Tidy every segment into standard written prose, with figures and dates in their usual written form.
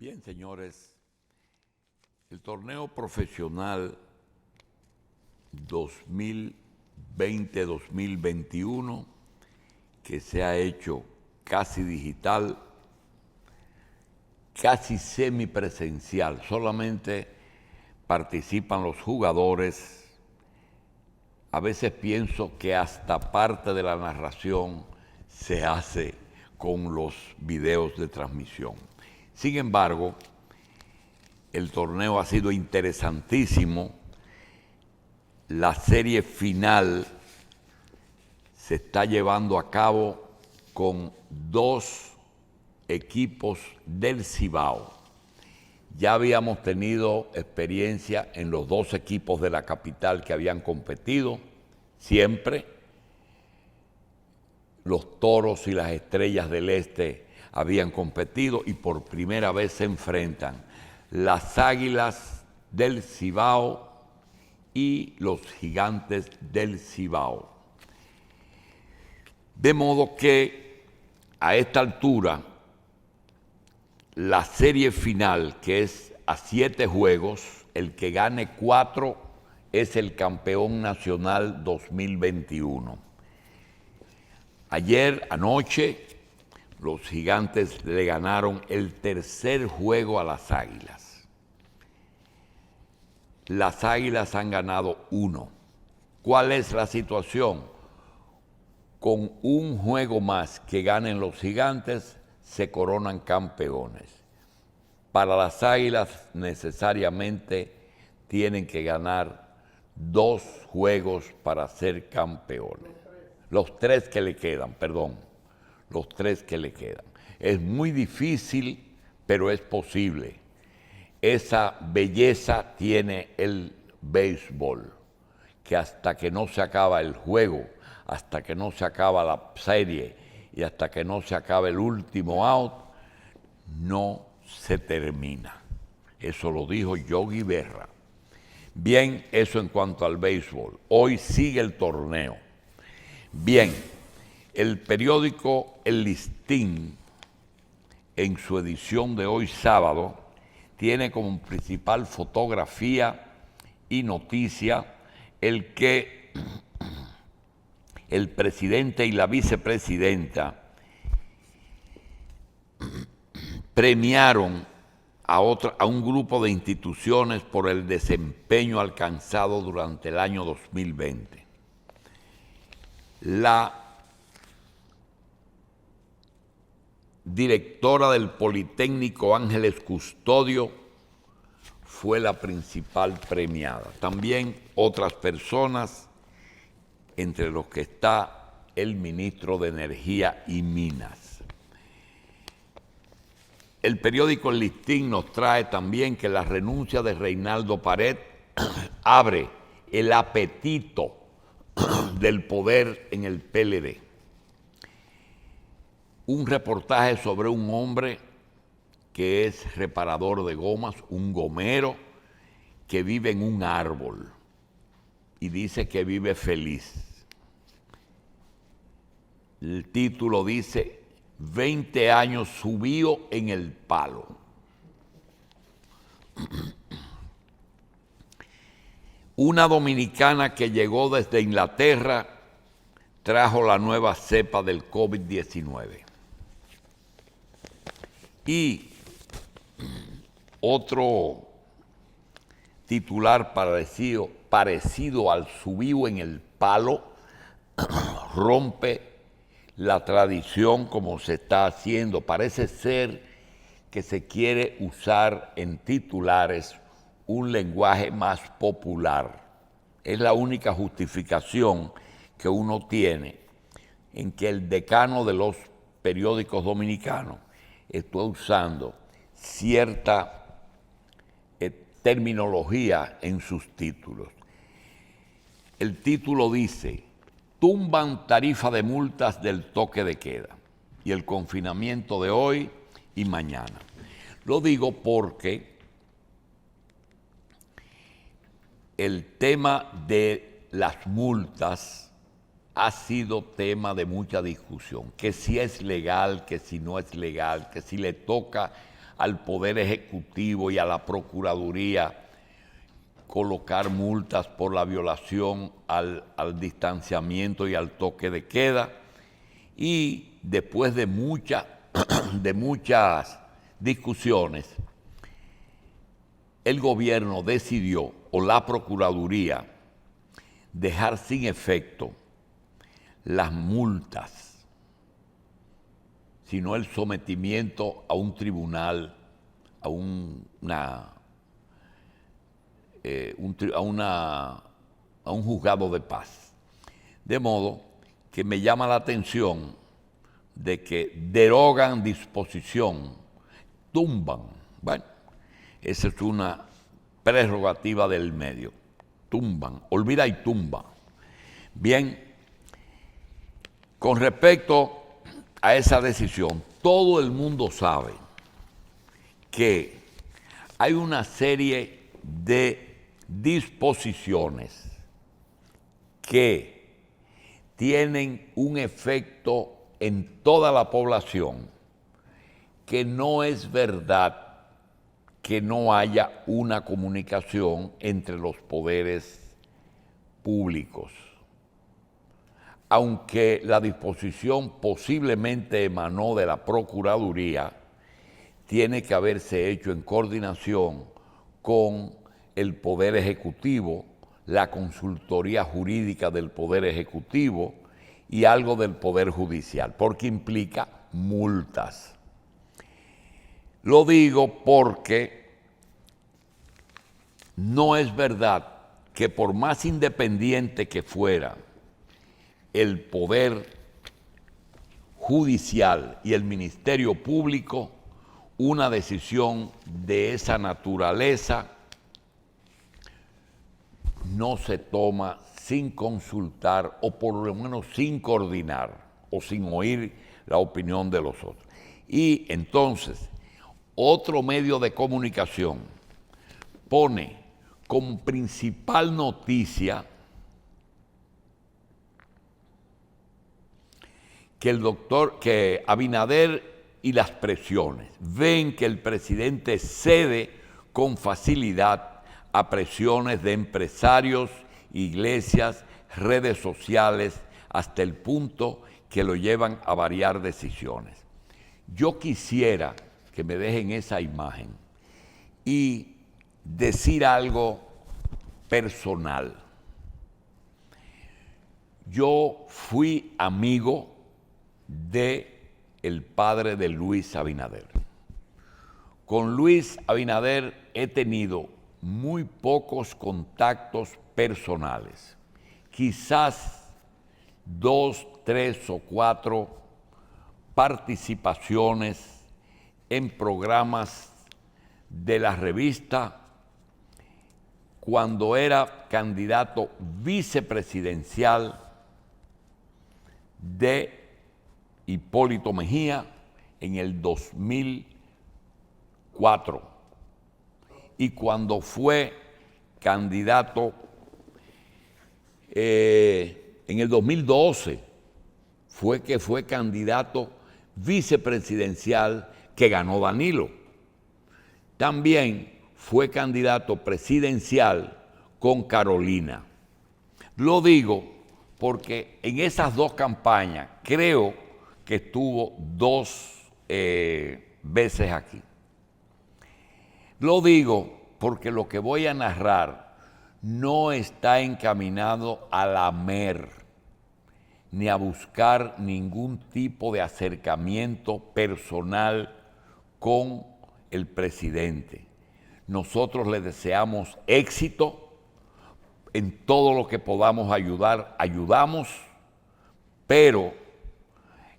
Bien, señores, el torneo profesional 2020-2021, que se ha hecho casi digital, casi semipresencial, solamente participan los jugadores. A veces pienso que hasta parte de la narración se hace con los videos de transmisión. Sin embargo, el torneo ha sido interesantísimo. La serie final se está llevando a cabo con dos equipos del Cibao. Ya habíamos tenido experiencia en los dos equipos de la capital que habían competido. Siempre los Toros y las Estrellas del Este habían competido y por primera vez se enfrentan las Águilas del Cibao y los Gigantes del Cibao. De modo que a esta altura la serie final, que es a 7 juegos, el que gane 4 es el campeón nacional 2021. Anoche, los Gigantes le ganaron el tercer juego a las Águilas. Las Águilas han ganado 1. ¿Cuál es la situación? Con un juego más que ganen los Gigantes, se coronan campeones. Para las Águilas necesariamente tienen que ganar 2 juegos para ser campeones. Los 3 que le quedan, los 3 que le quedan. Es muy difícil, pero es posible. Esa belleza tiene el béisbol, que hasta que no se acaba el juego, hasta que no se acaba la serie y hasta que no se acabe el último out, no se termina. Eso lo dijo Yogi Berra. Bien, eso en cuanto al béisbol. Hoy sigue el torneo. Bien, el periódico El Listín, en su edición de hoy sábado, tiene como principal fotografía y noticia el que el presidente y la vicepresidenta premiaron a un grupo de instituciones por el desempeño alcanzado durante el año 2020. La directora del Politécnico Ángeles Custodio fue la principal premiada. También otras personas, entre los que está el ministro de Energía y Minas. El periódico El Listín nos trae también que la renuncia de Reinaldo Pared abre el apetito del poder en el PLD. Un reportaje sobre un hombre que es reparador de gomas, un gomero, que vive en un árbol y dice que vive feliz. El título dice, 20 años subió en el palo. Una dominicana que llegó desde Inglaterra trajo la nueva cepa del COVID-19. Y otro titular parecido al subido en el palo rompe la tradición como se está haciendo. Parece ser que se quiere usar en titulares un lenguaje más popular. Es la única justificación que uno tiene en que el decano de los periódicos dominicanos está usando cierta terminología en sus títulos. El título dice, tumban tarifa de multas del toque de queda y el confinamiento de hoy y mañana. Lo digo porque el tema de las multas ha sido tema de mucha discusión, que si es legal, que si no es legal, que si le toca al Poder Ejecutivo y a la Procuraduría colocar multas por la violación al distanciamiento y al toque de queda. Y después de muchas discusiones, el gobierno decidió, o la Procuraduría, dejar sin efecto las multas, sino el sometimiento a un tribunal, a un juzgado de paz. De modo que me llama la atención de que derogan disposición, tumban. Bueno, esa es una prerrogativa del medio. Tumban, olvida y tumba. Bien, con respecto a esa decisión, todo el mundo sabe que hay una serie de disposiciones que tienen un efecto en toda la población, que no es verdad que no haya una comunicación entre los poderes públicos. Aunque la disposición posiblemente emanó de la Procuraduría, tiene que haberse hecho en coordinación con el Poder Ejecutivo, la consultoría jurídica del Poder Ejecutivo y algo del Poder Judicial, porque implica multas. Lo digo porque no es verdad que por más independiente que fuera el Poder Judicial y el Ministerio Público, una decisión de esa naturaleza no se toma sin consultar o por lo menos sin coordinar o sin oír la opinión de los otros. Y entonces, otro medio de comunicación pone como principal noticia que Abinader y las presiones. Ven que el presidente cede con facilidad a presiones de empresarios, iglesias, redes sociales, hasta el punto que lo llevan a variar decisiones. Yo quisiera que me dejen esa imagen y decir algo personal. Yo fui amigo del padre de Luis Abinader. Con Luis Abinader he tenido muy pocos contactos personales, quizás 2, 3 o 4 participaciones en programas de la revista cuando era candidato vicepresidencial de Hipólito Mejía en el 2004 y cuando fue candidato en el 2012 fue candidato vicepresidencial que ganó Danilo. También fue candidato presidencial con Carolina. Lo digo porque en esas 2 campañas creo que estuvo 2 veces aquí. Lo digo porque lo que voy a narrar no está encaminado a lamer ni a buscar ningún tipo de acercamiento personal con el presidente. Nosotros le deseamos éxito en todo lo que podamos ayudar, ayudamos, pero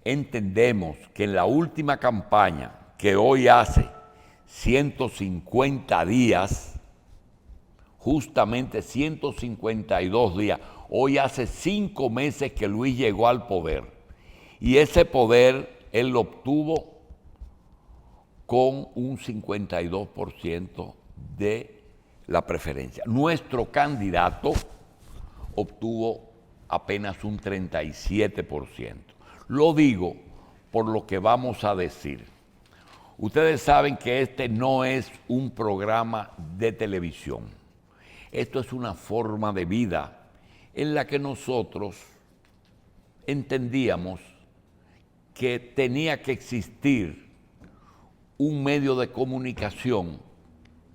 entendemos que en la última campaña, que hoy hace 150 días, justamente 152 días, hoy hace 5 meses que Luis llegó al poder, y ese poder él lo obtuvo con un 52% de la preferencia. Nuestro candidato obtuvo apenas un 37%. Lo digo por lo que vamos a decir. Ustedes saben que este no es un programa de televisión. Esto es una forma de vida en la que nosotros entendíamos que tenía que existir un medio de comunicación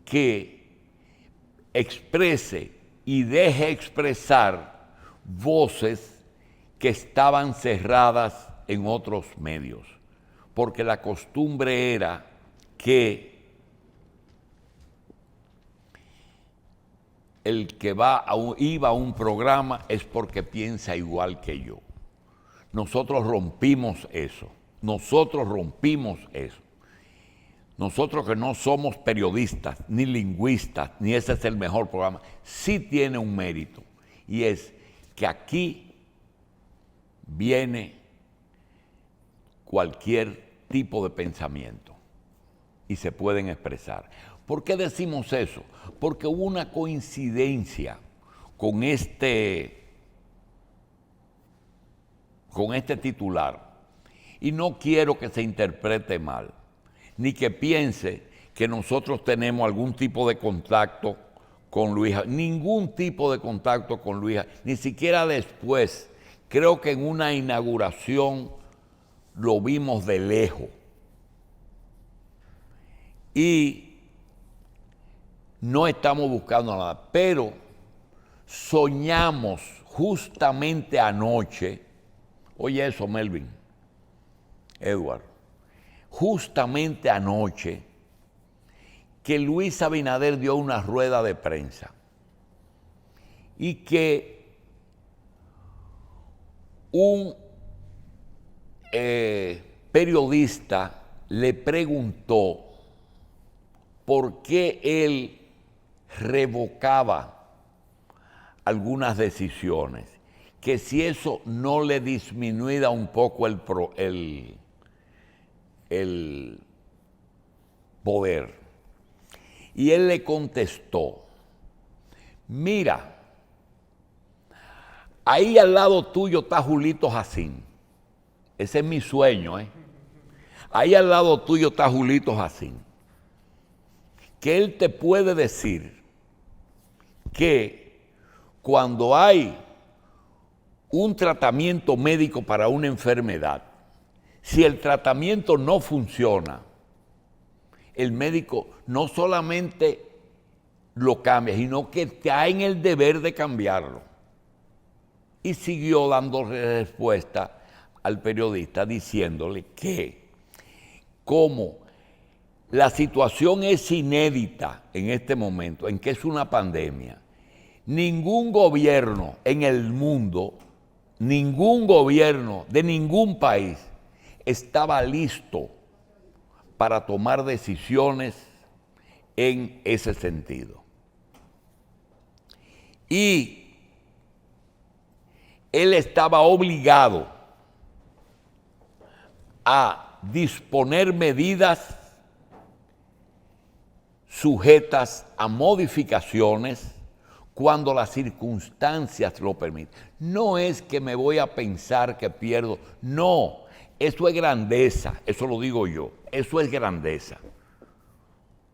que exprese y deje expresar voces que estaban cerradas en otros medios, porque la costumbre era que el que iba a un programa es porque piensa igual que yo. Nosotros rompimos eso. Nosotros que no somos periodistas, ni lingüistas, ni ese es el mejor programa, sí tiene un mérito, y es que aquí viene cualquier tipo de pensamiento y se pueden expresar. ¿Por qué decimos eso? Porque hubo una coincidencia con este titular, y no quiero que se interprete mal, ni que piense que nosotros tenemos algún tipo de contacto con Luisa, ningún tipo de contacto con Luisa, ni siquiera después. Creo que en una inauguración lo vimos de lejos. Y no estamos buscando nada, pero soñamos justamente anoche, oye eso, Melvin, Edward, justamente anoche, que Luis Abinader dio una rueda de prensa y que un periodista le preguntó por qué él revocaba algunas decisiones, que si eso no le disminuía un poco el poder. Y él le contestó, mira, ahí al lado tuyo está Julito Jacín. Ese es mi sueño, ¿eh? Ahí al lado tuyo está Julito Jacín. Que él te puede decir que cuando hay un tratamiento médico para una enfermedad, si el tratamiento no funciona, el médico no solamente lo cambia, sino que está en el deber de cambiarlo. Y siguió dando respuesta al periodista diciéndole que como la situación es inédita en este momento, en que es una pandemia, ningún gobierno en el mundo, ningún gobierno de ningún país estaba listo para tomar decisiones en ese sentido. Y él estaba obligado a disponer medidas sujetas a modificaciones cuando las circunstancias lo permiten. No es que me voy a pensar que pierdo, no, eso es grandeza, eso lo digo yo, eso es grandeza.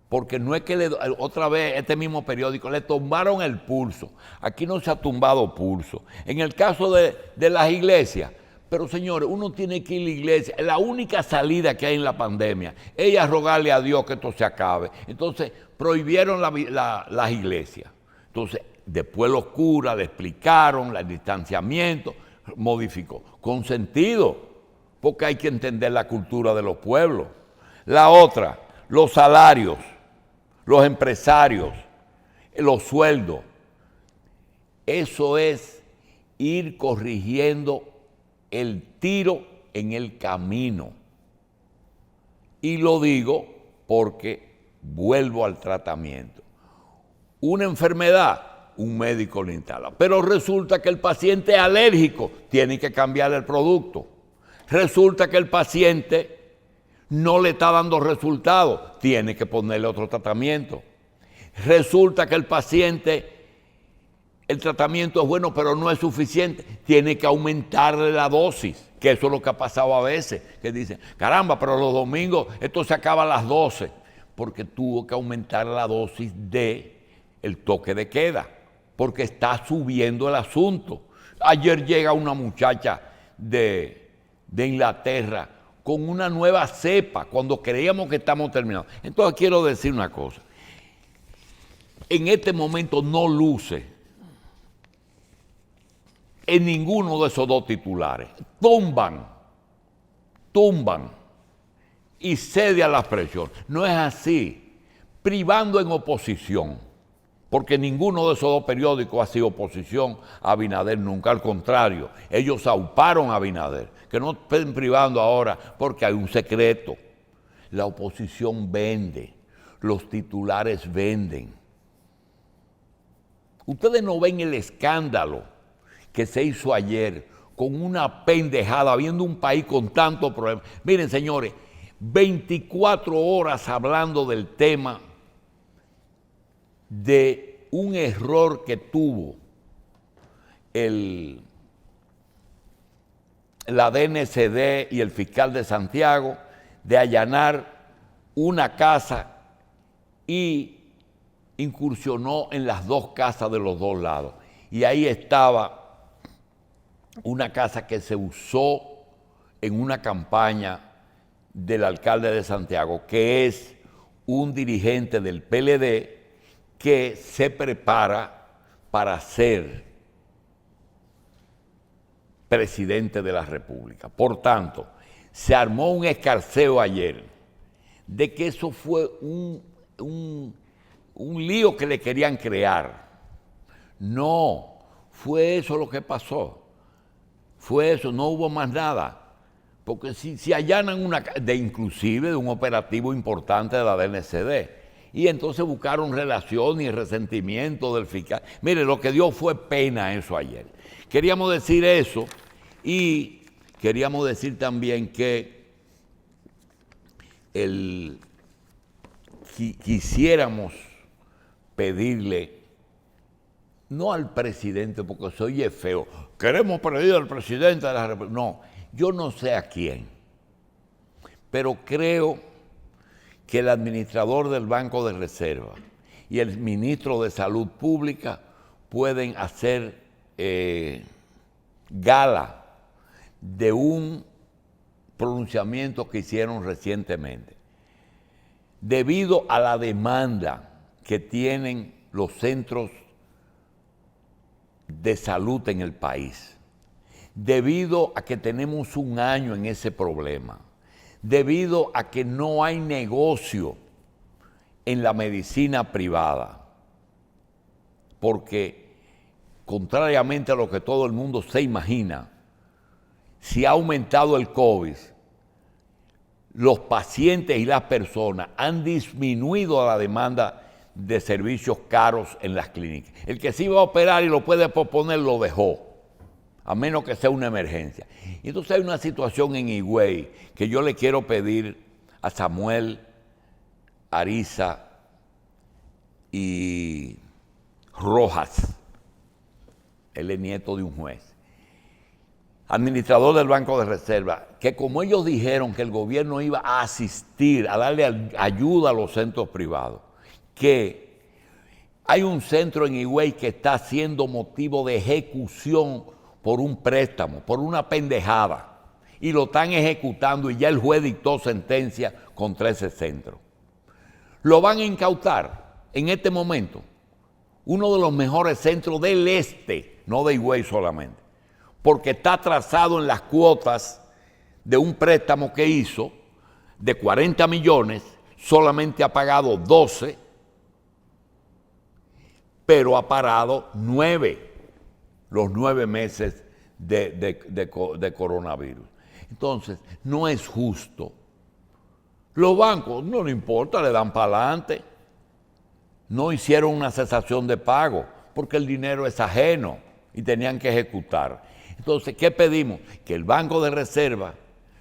Porque no es que otra vez este mismo periódico le tumbaron el pulso. Aquí no se ha tumbado pulso. En el caso de las iglesias, pero señores, uno tiene que ir a la iglesia. La única salida que hay en la pandemia es rogarle a Dios que esto se acabe. Entonces prohibieron las iglesias. Entonces después los curas le explicaron el distanciamiento, modificó. Con sentido, porque hay que entender la cultura de los pueblos. La otra, los salarios, los empresarios, los sueldos. Eso es ir corrigiendo el tiro en el camino. Y lo digo porque vuelvo al tratamiento. Una enfermedad, un médico lo instala, pero resulta que el paciente es alérgico, tiene que cambiar el producto. Resulta que el paciente no le está dando resultados, tiene que ponerle otro tratamiento. Resulta que el paciente, el tratamiento es bueno, pero no es suficiente, tiene que aumentarle la dosis. que eso es lo que ha pasado a veces, que dicen, caramba, pero los domingos esto se acaba a las 12, porque tuvo que aumentar la dosis de el toque de queda, porque está subiendo el asunto. Ayer llega una muchacha de Inglaterra con una nueva cepa, cuando creíamos que estamos terminados. Entonces quiero decir una cosa, en este momento no luce en ninguno de esos dos titulares. Tumban y cede a la presión. No es así, privando en oposición, porque ninguno de esos dos periódicos ha sido oposición a Abinader nunca, al contrario, ellos auparon a Abinader, que no estén privando ahora porque hay un secreto. La oposición vende, los titulares venden. Ustedes no ven el escándalo que se hizo ayer con una pendejada, viendo un país con tantos problemas. Miren, señores, 24 horas hablando del tema de un error que tuvo la DNCD y el fiscal de Santiago de allanar una casa y incursionó en las dos casas de los dos lados. Y ahí estaba una casa que se usó en una campaña del alcalde de Santiago, que es un dirigente del PLD que se prepara para ser presidente de la República. Por tanto, se armó un escarceo ayer de que eso fue un lío que le querían crear. No, fue eso lo que pasó. Fue eso, no hubo más nada. Porque si allanan inclusive de un operativo importante de la DNCD, y entonces buscaron relación y resentimiento del fiscal. Mire, lo que dio fue pena eso ayer. Queríamos decir eso y queríamos decir también que quisiéramos pedirle, no al presidente, porque se oye feo, queremos pedir al presidente de la República. No, yo no sé a quién, pero creo que el administrador del Banco de Reserva y el ministro de Salud Pública pueden hacer gala de un pronunciamiento que hicieron recientemente. Debido a la demanda que tienen los centros de salud en el país, debido a que tenemos un año en ese problema, debido a que no hay negocio en la medicina privada, porque contrariamente a lo que todo el mundo se imagina, si ha aumentado el COVID, los pacientes y las personas han disminuido la demanda de servicios caros en las clínicas. El que sí va a operar y lo puede posponer, lo dejó, a menos que sea una emergencia. Y entonces hay una situación en Higüey que yo le quiero pedir a Samuel Ariza y Rojas, él es nieto de un juez, administrador del Banco de Reserva, que como ellos dijeron que el gobierno iba a asistir, a darle ayuda a los centros privados, que hay un centro en Higüey que está siendo motivo de ejecución por un préstamo, por una pendejada, y lo están ejecutando y ya el juez dictó sentencia contra ese centro. Lo van a incautar en este momento, uno de los mejores centros del este, no de Higüey solamente, porque está atrasado en las cuotas de un préstamo que hizo de 40 millones, solamente ha pagado 12, pero ha parado 9, los 9 meses de coronavirus. Entonces, no es justo. Los bancos, no le importa, le dan para adelante. No hicieron una cesación de pago porque el dinero es ajeno y tenían que ejecutar. Entonces, ¿qué pedimos? Que el Banco de Reserva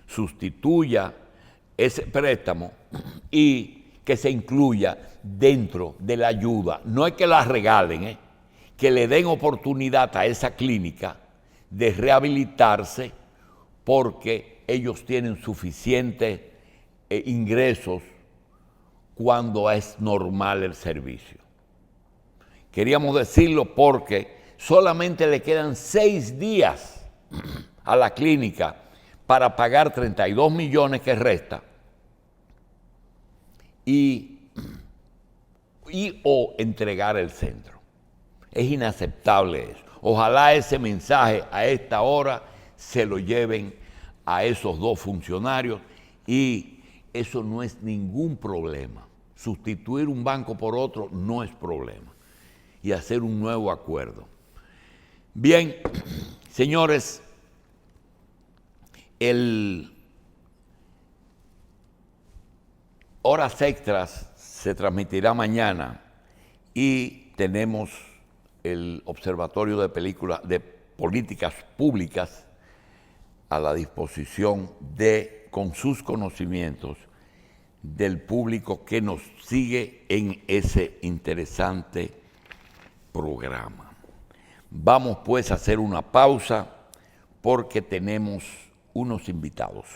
sustituya ese préstamo y que se incluya dentro de la ayuda. No es que la regalen, que le den oportunidad a esa clínica de rehabilitarse porque ellos tienen suficientes ingresos cuando es normal el servicio. Queríamos decirlo porque solamente le quedan 6 días a la clínica para pagar 32 millones que resta o entregar el centro. Es inaceptable eso. Ojalá ese mensaje a esta hora se lo lleven a esos 2 funcionarios y eso no es ningún problema. Sustituir un banco por otro no es problema. Y hacer un nuevo acuerdo. Bien, señores, Horas Extras se transmitirá mañana y tenemos el Observatorio de Políticas Públicas a la disposición con sus conocimientos del público que nos sigue en ese interesante programa. Vamos pues a hacer una pausa porque tenemos unos invitados.